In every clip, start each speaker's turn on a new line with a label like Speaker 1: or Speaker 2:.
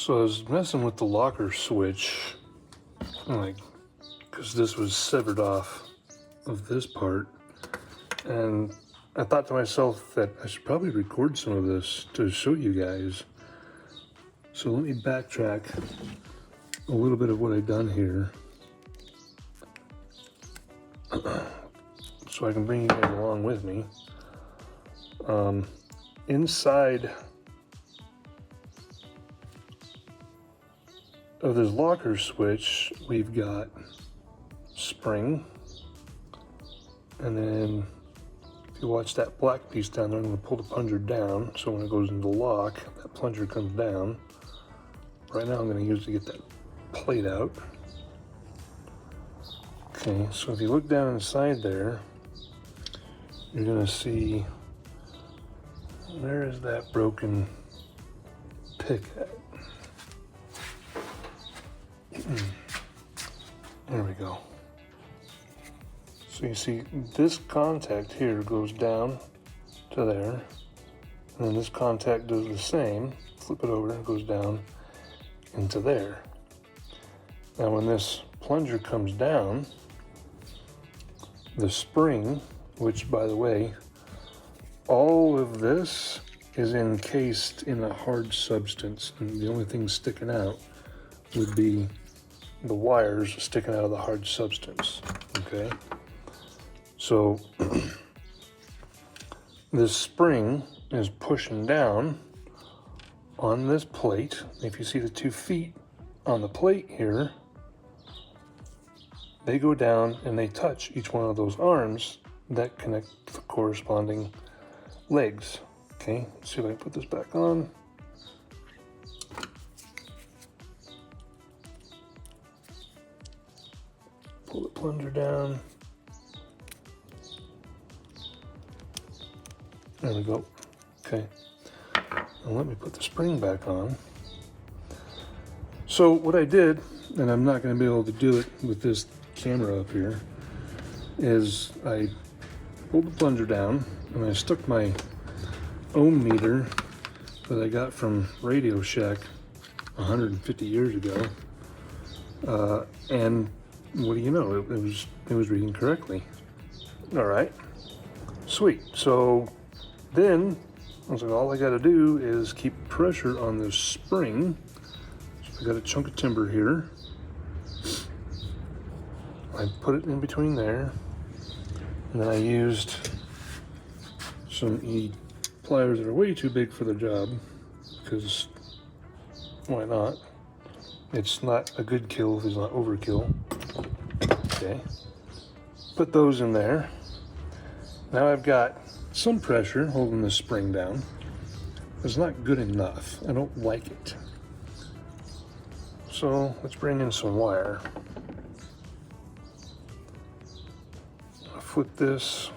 Speaker 1: So I was messing with the locker switch, like, because this was severed off of this part, and I thought to myself that I should probably record some of this to show you guys. So let me backtrack a little bit of what I've done here, so I can bring you guys along with me. Inside of this locker switch, we've got spring, and then if you watch that black piece down there, I'm going to pull the plunger down, so when it goes into lock, that plunger comes down. Right now I'm going to use to get that plate out. Okay, so if you look down inside there, you're going to see, where is that broken pick at? There we go. So you see this contact here goes down to there, and then this contact does the same. Flip it over and it goes down into there. Now when this plunger comes down, the spring, which by the way, all of this is encased in a hard substance, and the only thing sticking out would be the wires sticking out of the hard substance, okay? So this spring is pushing down on this plate. If you see the 2 feet on the plate here, they go down and they touch each one of those arms that connect the corresponding legs. Okay, let's see if I can put this back on. Pull the plunger down. There we go. Okay. Now let me put the spring back on. So what I did, and I'm not going to be able to do it with this camera up here, is I pulled the plunger down and I stuck my ohm meter that I got from Radio Shack 150 years ago, and what do you know, it was reading correctly. All right, sweet. So then I was like, all I got to do is keep pressure on this spring. So I got a chunk of timber here. I put it in between there, and then I used some pliers that are way too big for the job, because why not? It's not a good kill if it's not overkill. Okay, put those in there. Now I've got some pressure holding the spring down. It's not good enough. I don't like it. So let's bring in some wire. I'll flip this.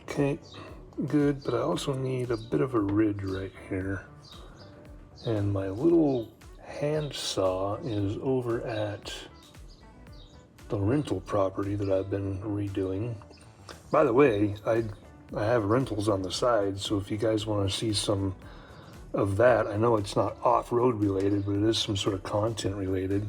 Speaker 1: Okay, good, but I also need a bit of a ridge right here. And my little hand saw is over at the rental property that I've been redoing. By the way, I have rentals on the side, so if you guys want to see some of that, I know it's not off-road related, but it is some sort of content related.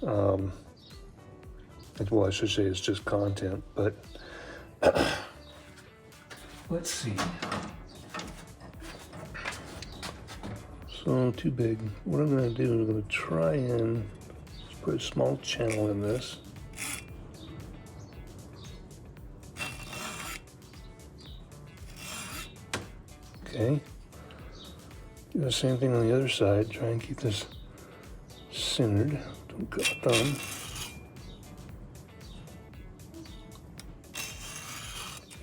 Speaker 1: Well, I should say it's just content, but let's see. So too big. What I'm going to do is I'm going to try and put a small channel in this. Okay. Do the same thing on the other side. Try and keep this centered. Don't cut my thumb.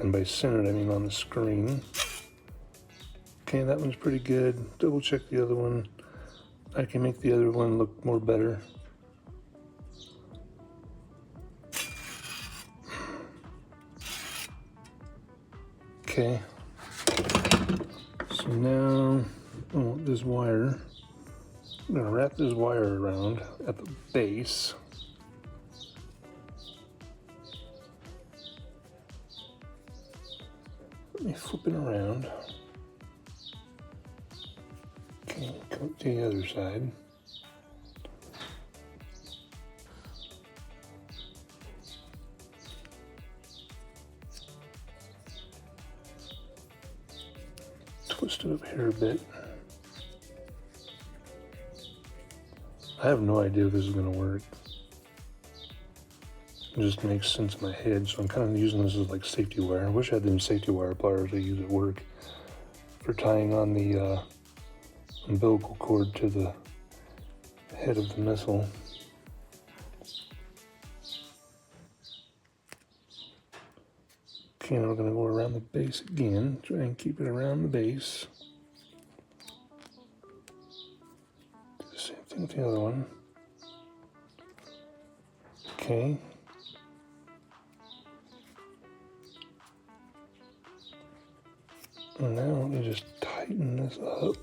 Speaker 1: And by centered, I mean on the screen. Okay, that one's pretty good. Double check the other one. I can make the other one look more better. Okay. So now I want this wire. I'm gonna wrap this wire around at the base. Let me flip it around. Okay, come to the other side. Twist it up here a bit. I have no idea if this is going to work. It just makes sense in my head, so I'm kind of using this as like safety wire. I wish I had them safety wire pliers I use at work for tying on the umbilical cord to the head of the missile. Okay, now we're going to go around the base again. Try and keep it around the base. Do the same thing with the other one. Okay. And now let me just tighten this up.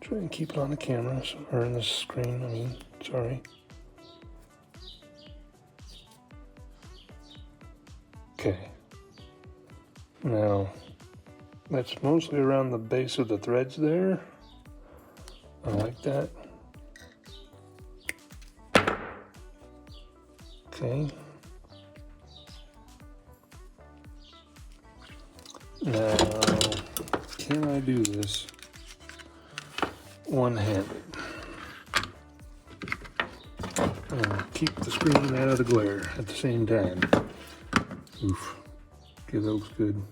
Speaker 1: Try and keep it on the camera, or in the screen, I mean, sorry. Okay. Now, that's mostly around the base of the threads there. I like that. Okay. Now, can I do this one-handed? Keep the screen out of the glare at the same time. Oof. Okay, that looks good.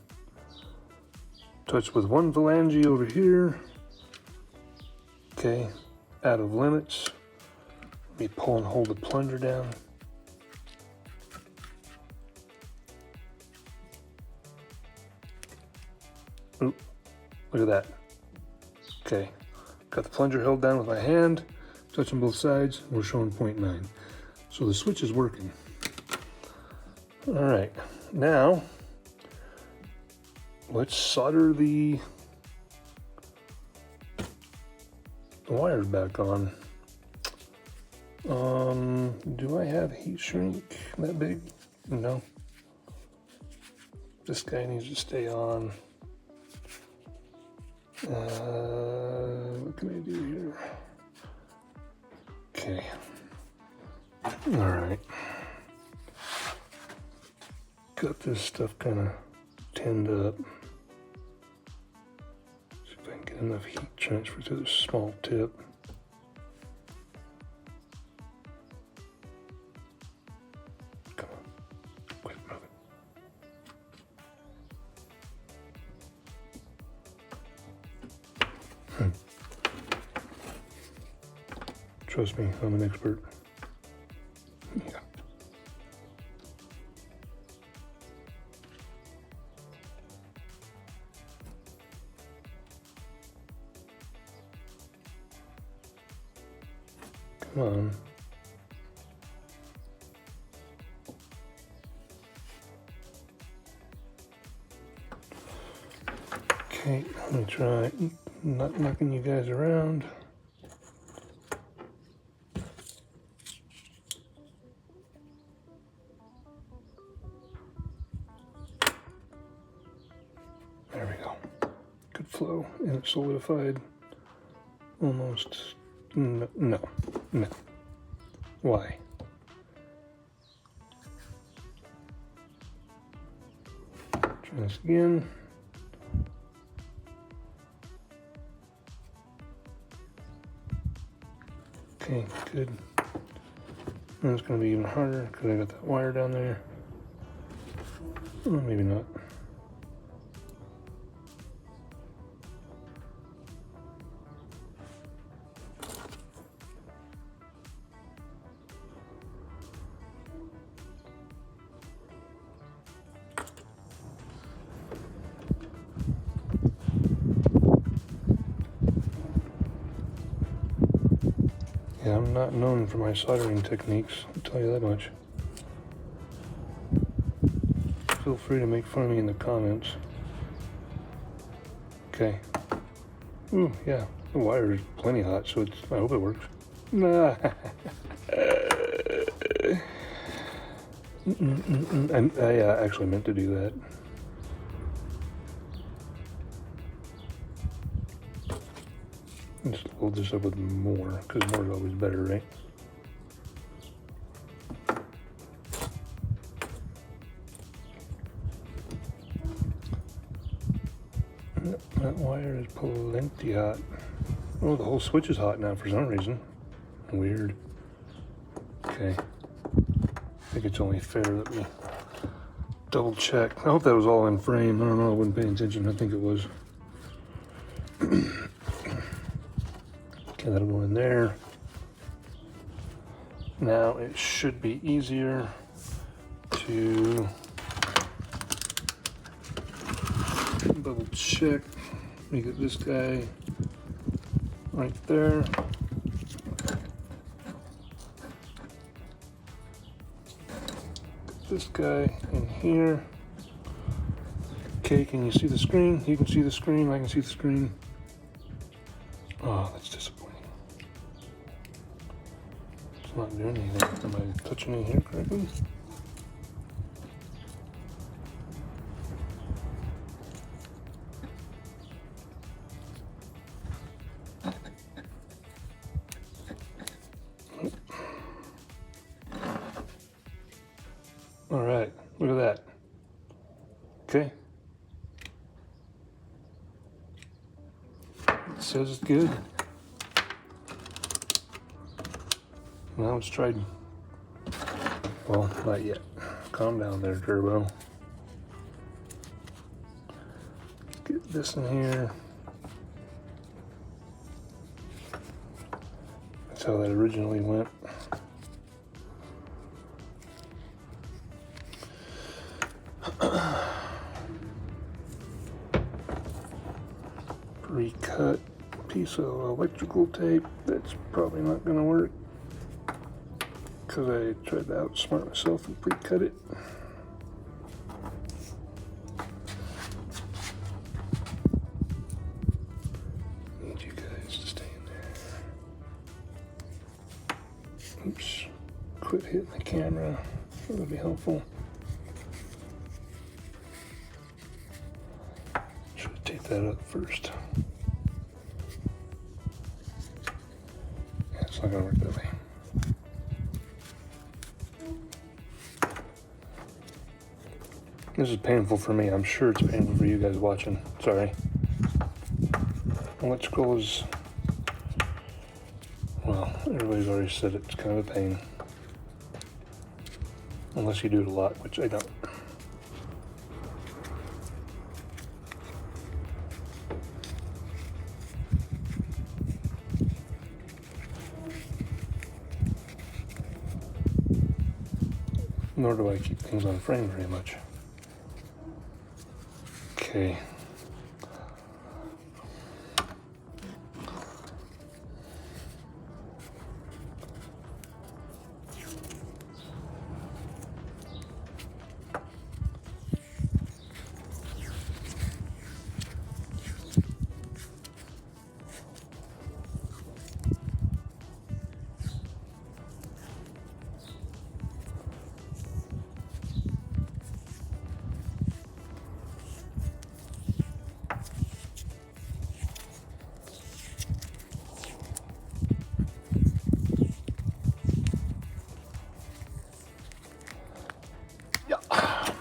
Speaker 1: Touch with one phalange over here. Okay, out of limits. Let me pull and hold the plunger down. Oop, look at that. Okay, got the plunger held down with my hand, touching both sides, we're showing 0.9. So the switch is working. All right, now let's solder the wires back on. Do I have heat shrink that big? No. This guy needs to stay on. What can I do here? Okay. All right. Got this stuff kind of tinned up. See if I can get enough heat transfer to the small tip. Come on, quit moving. Trust me, I'm an expert. Yeah. Come on. Okay, let me try not knocking you guys around. There we go. Good flow, and it's solidified. Almost. No. Why? Try this again. Okay, good. And it's going to be even harder because I got that wire down there. Oh, maybe not. Yeah, I'm not known for my soldering techniques, I'll tell you that much. Feel free to make fun of me in the comments. Okay. Ooh, yeah, the wire is plenty hot, so I hope it works. Nah. I actually meant to do that. load this up with more, because more is always better, right? That wire is plenty hot. Oh, the whole switch is hot now for some reason. Weird. Okay. I think it's only fair that we double check. I hope that was all in frame. I don't know, I wasn't paying attention. I think it was. Okay, that'll go in there. Now it should be easier to double check. Let me get this guy right there. Get this guy in here. Okay, can you see the screen? You can see the screen, I can see the screen. Oh, that's disappointing. It's not doing anything. Am I touching it here correctly? All right, look at that. Okay. It says it's good. Now it's tried. Well, not yet. Calm down there, Turbo. Get this in here. That's how that originally went. Pre-cut piece of electrical tape. That's probably not going to work because I tried to outsmart myself and pre-cut it. Need you guys to stay in there. Oops. Quit hitting the camera. That would be helpful. Should have taped that up first. Yeah, it's not going to work that way. This is painful for me. I'm sure it's painful for you guys watching. Sorry. Electrical is, well, everybody's already said it's kind of a pain. Unless you do it a lot, which I don't. Nor do I keep things on frame very much. Okay.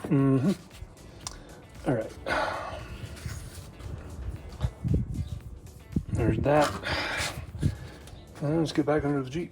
Speaker 1: Mm-hmm. All right. There's that. And let's get back under the Jeep.